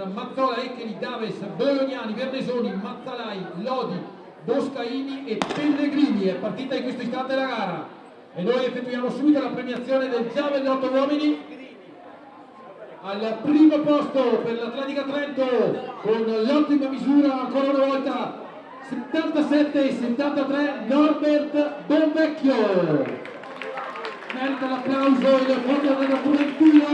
Mazzola, Echeli, Daves, Bolognani, Vernesoni, Mazzalai, Lodi, Boscaini e Pellegrini. È partita in questo istante la gara e noi effettuiamo subito la premiazione del giavellotto uomini. Al primo posto per l'Atletica Trento con l'ottima misura ancora una volta 77-73 Norbert Bonvecchio. Merita l'applauso il fondo della Fiorentina,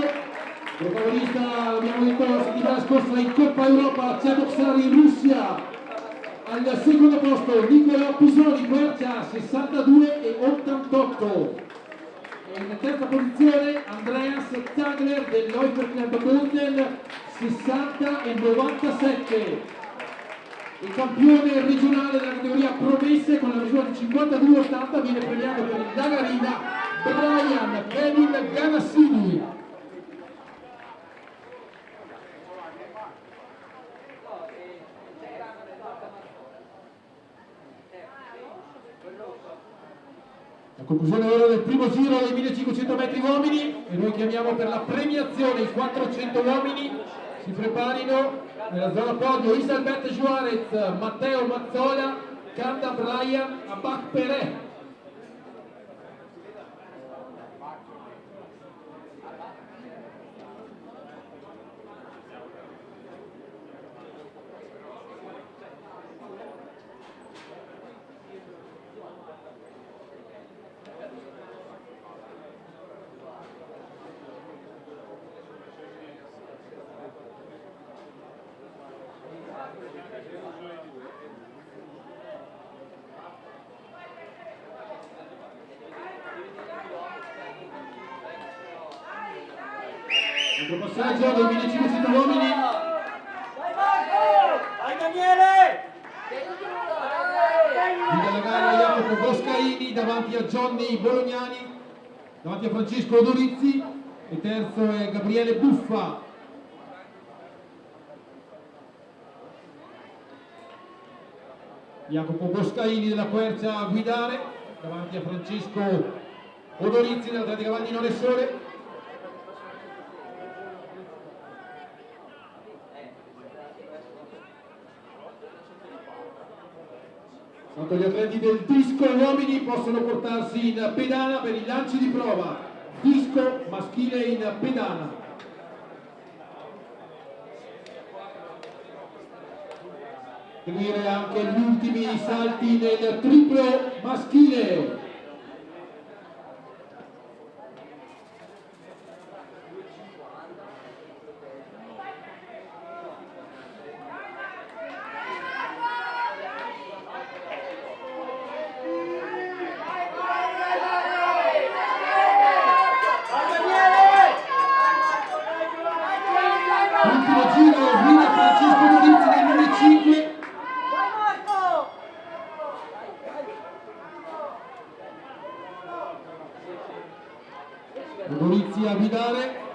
protagonista, abbiamo detto la settimana scorsa in Coppa Europa, Cheboksary in Russia. Al secondo posto Nicola Pisoni, Quercia 62-88. In terza posizione Andreas Tagler del Läufer Club Golden 60-97. Il campione regionale della categoria promesse con la misura di 52-80 viene premiato per il Dagarina Brian Kevin Ganassini. La conclusione ora del primo giro dei 1500 metri uomini e noi chiamiamo per la premiazione i 400 uomini. Si preparino nella zona podio Isalbert Juarez, Matteo Mazzola, Kanda Brian, Abak Perez. Altro passaggio dei 1500 uomini. Vai Marco! Vai Daniele! Guida la gara Jacopo Boscaini davanti a Johnny Bolognani, davanti a Francesco Dorizzi e terzo è Gabriele Buffa. Jacopo Boscaini della Quercia a guidare davanti a Francesco Odorizzi dell'Atletica Val di Noresole. Tanto gli atleti del disco uomini possono portarsi in pedana per i lanci di prova. Disco maschile in pedana. Seguire anche gli ultimi salti nel triplo maschile. Ultimo giro, guida Francesco Dorizzi del numero 5. Vai Marco! Dorizzi a guidare.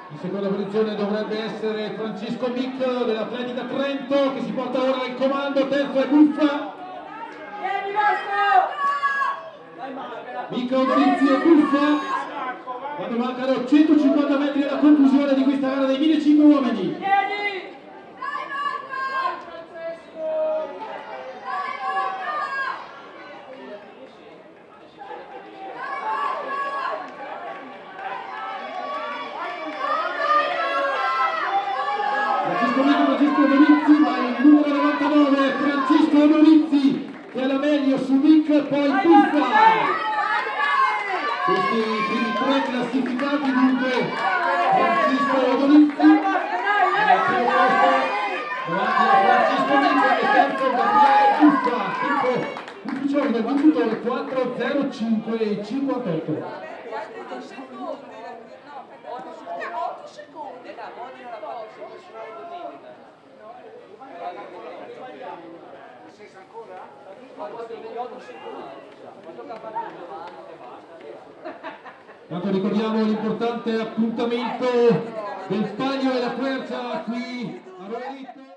In seconda posizione dovrebbe essere Francesco Mic dell'Atletica Trento che si porta ora il comando. Terzo è Buffa. Vieni Marco! Vai Marco! Mica Dorizzi e Buffa quando mancano 150 metri alla conclusione di questa gara dei 1500 uomini. Vieni! Vai Francesco! Francesco Dorizzi, ma il numero 99 Francesco Dorizzi che è la meglio su Mic, poi Buffa. Questi primi tre classificati dunque Francesco Dorizzi al primo posto davanti a Francesco Mic e terzo Gabriele Buffa, tempo ufficiale del vincitore 4:05:58. 8 secondi! La Modena la fa professionale domenica. Sei ancora? Ma 8 secondi. Quando ha fatto il giovane e basta. Tanto ricordiamo l'importante appuntamento del Palio e la Quercia qui a Roveretto.